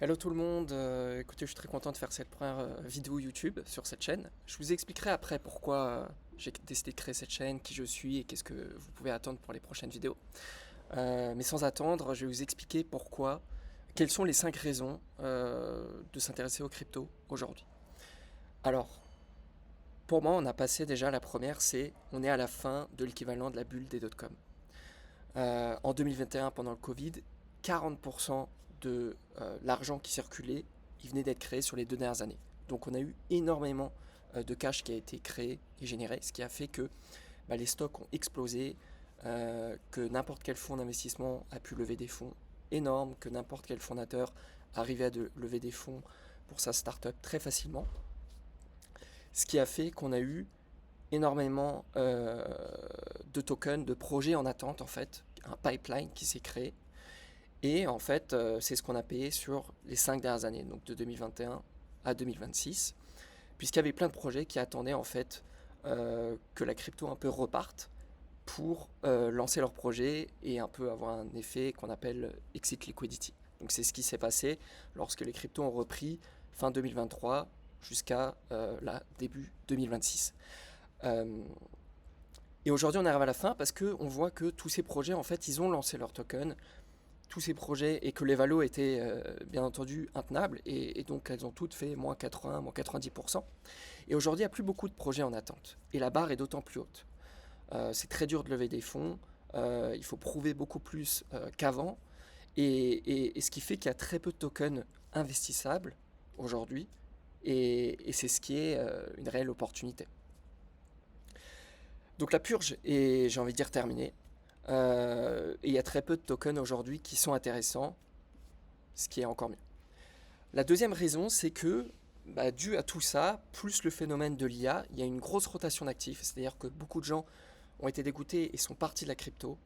Hello tout le monde, écoutez, je suis très content de faire cette première vidéo YouTube sur cette chaîne. Je vous expliquerai après pourquoi j'ai décidé de créer cette chaîne, qui je suis et qu'est-ce que vous pouvez attendre pour les prochaines vidéos. Mais sans attendre, je vais vous expliquer quelles sont les 5 raisons de s'intéresser aux cryptos aujourd'hui. Alors, pour moi, on a passé déjà la première, on est à la fin de l'équivalent de la bulle des dot-com. En 2021, pendant le Covid, 40% de l'argent qui circulait, il venait d'être créé sur les 2 dernières années. Donc on a eu énormément de cash qui a été créé et généré, ce qui a fait que les stocks ont explosé, que n'importe quel fonds d'investissement a pu lever des fonds énormes, que n'importe quel fondateur arrivait à lever des fonds pour sa startup très facilement. Ce qui a fait qu'on a eu énormément de tokens, de projets en attente en fait, un pipeline qui s'est créé. Et en fait, c'est ce qu'on a payé sur les 5 dernières années, donc de 2021 à 2026, puisqu'il y avait plein de projets qui attendaient en fait que la crypto un peu reparte pour lancer leur projet et un peu avoir un effet qu'on appelle exit liquidity. Donc c'est ce qui s'est passé lorsque les cryptos ont repris fin 2023 jusqu'à début 2026. Et aujourd'hui, on arrive à la fin parce qu'on voit que tous ces projets, en fait, ils ont lancé leur token, tous ces projets, et que les valos étaient bien entendu intenables, et donc elles ont toutes fait moins 80, moins 90%. Et aujourd'hui, il n'y a plus beaucoup de projets en attente, et la barre est d'autant plus haute. C'est très dur de lever des fonds, il faut prouver beaucoup plus qu'avant, et ce qui fait qu'il y a très peu de tokens investissables aujourd'hui, et c'est ce qui est une réelle opportunité. Donc la purge est, j'ai envie de dire, terminée. Et il y a très peu de tokens aujourd'hui qui sont intéressants, ce qui est encore mieux. La deuxième raison, c'est que, dû à tout ça, plus le phénomène de l'IA, il y a une grosse rotation d'actifs, c'est-à-dire que beaucoup de gens ont été dégoûtés et sont partis de la crypto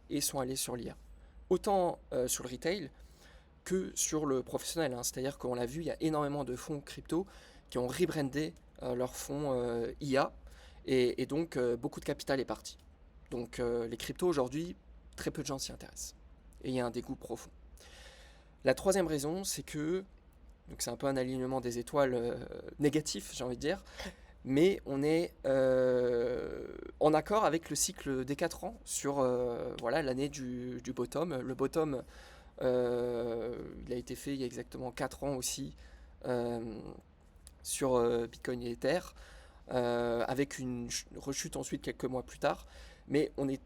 et sont allés sur l'IA. Autant sur le retail que sur le professionnel, hein. C'est-à-dire qu'on l'a vu, il y a énormément de fonds crypto qui ont rebrandé leurs fonds IA, et donc beaucoup de capital est parti. Donc les cryptos aujourd'hui, très peu de gens s'y intéressent. Et il y a un dégoût profond. La troisième raison, c'est que, donc c'est un peu un alignement des étoiles négatif, j'ai envie de dire, mais on est en accord avec le cycle des 4 ans sur l'année du bottom. Le bottom, il a été fait il y a exactement 4 ans aussi sur Bitcoin et Ether, avec une rechute ensuite quelques mois plus tard. Mais on est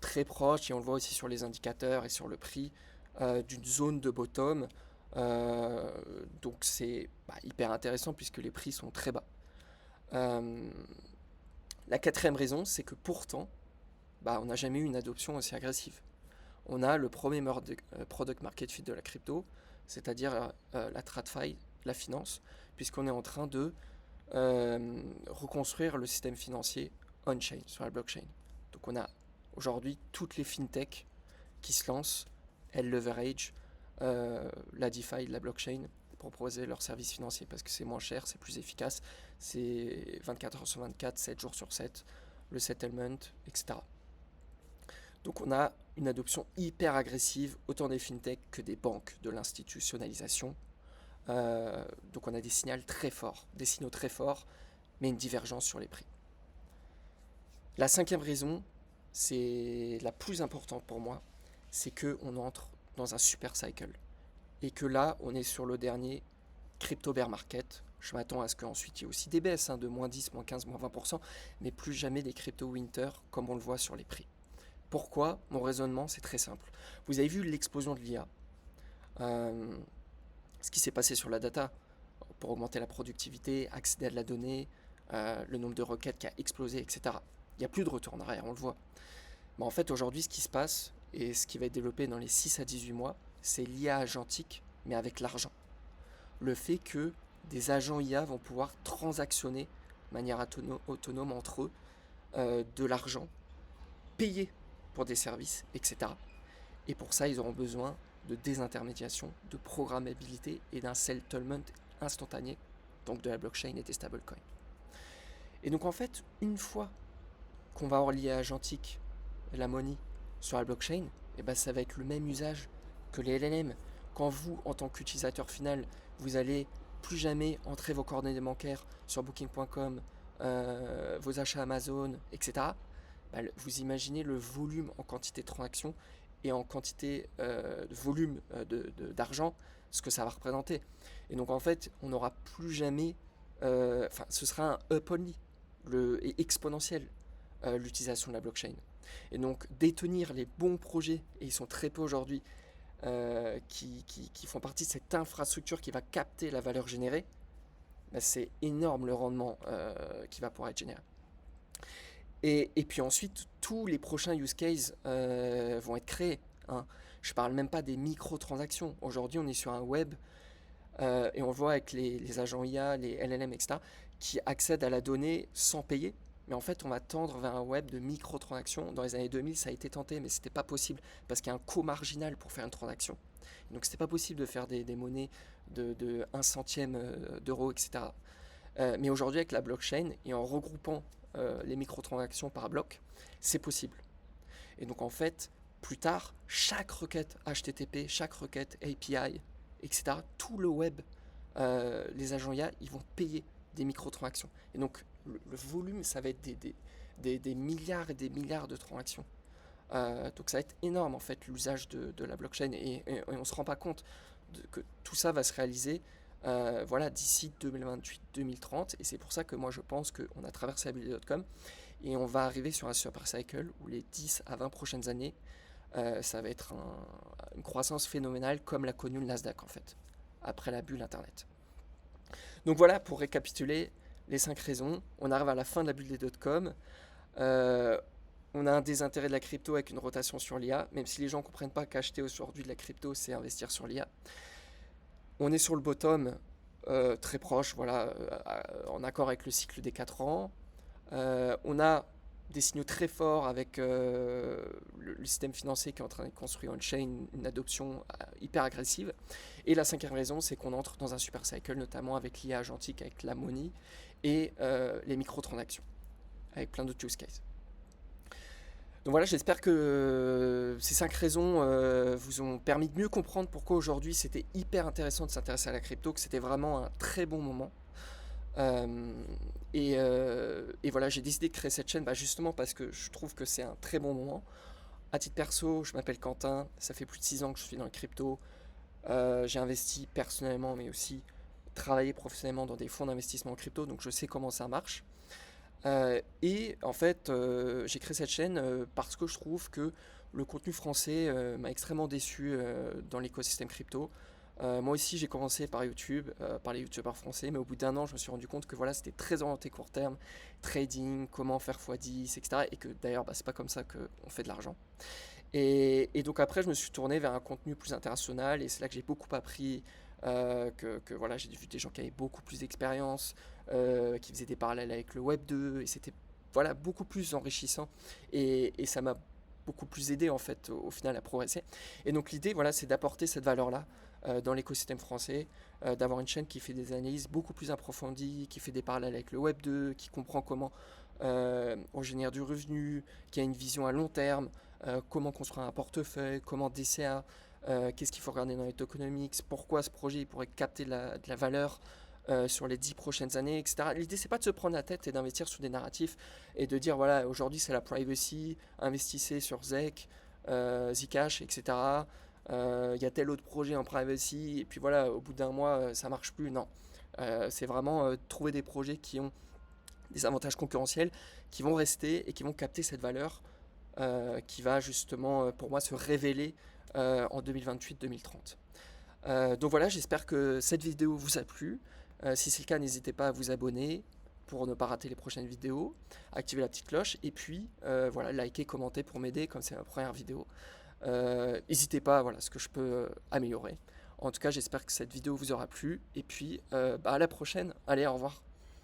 très proche, et on le voit aussi sur les indicateurs et sur le prix, d'une zone de bottom. Donc c'est hyper intéressant puisque les prix sont très bas. La quatrième raison, c'est que pourtant, on n'a jamais eu une adoption aussi agressive. On a le premier product market fit de la crypto, c'est-à-dire la TradFi, la finance, puisqu'on est en train de reconstruire le système financier on-chain, sur la blockchain. Donc on a aujourd'hui toutes les fintechs qui se lancent, elles leverage la DeFi, la blockchain, pour proposer leurs services financiers, parce que c'est moins cher, c'est plus efficace, c'est 24 heures sur 24, 7 jours sur 7, le settlement, etc. Donc on a une adoption hyper agressive, autant des fintechs que des banques, de l'institutionnalisation. Donc on a des signaux très forts, mais une divergence sur les prix. La cinquième raison, c'est la plus importante pour moi, c'est qu'on entre dans un super cycle. Et que là, on est sur le dernier crypto bear market. Je m'attends à ce qu'ensuite il y ait aussi des baisses, de moins 10, moins 15, moins 20%, mais plus jamais des crypto winter comme on le voit sur les prix. Pourquoi? Mon raisonnement, c'est très simple. Vous avez vu l'explosion de l'IA, ce qui s'est passé sur la data, pour augmenter la productivité, accéder à de la donnée, le nombre de requêtes qui a explosé, etc. Il n'y a plus de retour en arrière, on le voit. Mais en fait, aujourd'hui, ce qui se passe, et ce qui va être développé dans les 6 à 18 mois, c'est l'IA agentique, mais avec l'argent. Le fait que des agents IA vont pouvoir transactionner de manière autonome entre eux de l'argent, payer pour des services, etc. Et pour ça, ils auront besoin de désintermédiation, de programmabilité et d'un settlement instantané, donc de la blockchain et des stablecoins. Et donc en fait, une fois qu'on va avoir l'IA agentique, la money, sur la blockchain, ça va être le même usage que les LLM. quand vous, en tant qu'utilisateur final, vous allez plus jamais entrer vos coordonnées bancaires sur booking.com, vos achats Amazon, etc., bah, vous imaginez le volume en quantité de transactions et en quantité de volume d'argent, ce que ça va représenter. Et donc en fait, on n'aura plus jamais, ce sera un up only, et exponentiel, l'utilisation de la blockchain. Et donc détenir les bons projets, et ils sont très peu aujourd'hui, qui font partie de cette infrastructure qui va capter la valeur générée, bah, c'est énorme le rendement qui va pouvoir être généré. Et puis ensuite, tous les prochains use cases vont être créés. Hein. Je ne parle même pas des microtransactions. Aujourd'hui, on est sur un web, et on le voit avec les agents IA, les LLM, etc., qui accèdent à la donnée sans payer. Mais en fait, on va tendre vers un web de microtransactions. Dans les années 2000, ça a été tenté, mais ce n'était pas possible parce qu'il y a un coût marginal pour faire une transaction. Donc, ce n'était pas possible de faire des monnaies de 1 centième d'euro, etc. Mais aujourd'hui, avec la blockchain et en regroupant les microtransactions par bloc, c'est possible. Et donc, en fait, plus tard, chaque requête HTTP, chaque requête API, etc., tout le web, les agents IA, ils vont payer des microtransactions. Et donc, le volume, ça va être des milliards et des milliards de transactions. Donc ça va être énorme en fait l'usage de la blockchain et on ne se rend pas compte que tout ça va se réaliser d'ici 2028-2030 et c'est pour ça que moi je pense qu'on a traversé la bulle.com et on va arriver sur un super cycle où les 10 à 20 prochaines années ça va être une croissance phénoménale comme l'a connu le Nasdaq en fait après la bulle internet. Donc voilà, pour récapituler les 5 raisons, on arrive à la fin de la bulle des .com. On a un désintérêt de la crypto avec une rotation sur l'IA, même si les gens ne comprennent pas qu'acheter aujourd'hui de la crypto, c'est investir sur l'IA. On est sur le bottom, très proche, en accord avec le cycle des 4 ans. On a des signaux très forts avec le système financier qui est en train de construire on-chain, une adoption hyper agressive. Et la 5e raison, c'est qu'on entre dans un super cycle, notamment avec l'IA agentique, avec la money et les microtransactions, avec plein d'autres use cases. Donc voilà, j'espère que ces 5 raisons vous ont permis de mieux comprendre pourquoi aujourd'hui c'était hyper intéressant de s'intéresser à la crypto, que c'était vraiment un très bon moment. Et voilà, j'ai décidé de créer cette chaîne justement parce que je trouve que c'est un très bon moment. À titre perso, je m'appelle Quentin, ça fait plus de 6 ans que je suis dans le crypto. J'ai investi personnellement, mais aussi travaillé professionnellement dans des fonds d'investissement en crypto, donc je sais comment ça marche. Et en fait, j'ai créé cette chaîne parce que je trouve que le contenu français m'a extrêmement déçu dans l'écosystème crypto. Moi aussi, j'ai commencé par YouTube, par les youtubeurs français, mais au bout d'1 an, je me suis rendu compte que c'était très orienté court terme, trading, comment faire x10, etc. Et que d'ailleurs, c'est pas comme ça qu'on fait de l'argent. Et donc après, je me suis tourné vers un contenu plus international, et c'est là que j'ai beaucoup appris. J'ai vu des gens qui avaient beaucoup plus d'expérience, qui faisaient des parallèles avec le Web 2, et c'était beaucoup plus enrichissant, et ça m'a beaucoup plus aidé en fait au final à progresser. Et donc l'idée c'est d'apporter cette valeur-là dans l'écosystème français, d'avoir une chaîne qui fait des analyses beaucoup plus approfondies, qui fait des parallèles avec le Web 2, qui comprend comment on génère du revenu, qui a une vision à long terme, comment construire un portefeuille, comment DCA, qu'est-ce qu'il faut regarder dans les tokenomics, pourquoi ce projet il pourrait capter de la valeur sur les 10 prochaines années, etc. L'idée, c'est pas de se prendre la tête et d'investir sur des narratifs et de dire aujourd'hui c'est la privacy, investissez sur ZEC, Zcash, etc. Il y a tel autre projet en privacy, et puis au bout d'1 mois, ça marche plus. Non. C'est vraiment trouver des projets qui ont des avantages concurrentiels, qui vont rester et qui vont capter cette valeur qui va justement, pour moi, se révéler en 2028-2030. Donc voilà, j'espère que cette vidéo vous a plu. Si c'est le cas, n'hésitez pas à vous abonner pour ne pas rater les prochaines vidéos, activer la petite cloche et puis liker, commenter pour m'aider comme c'est ma première vidéo. N'hésitez pas, ce que je peux améliorer. En tout cas, j'espère que cette vidéo vous aura plu et puis à la prochaine. Allez, au revoir.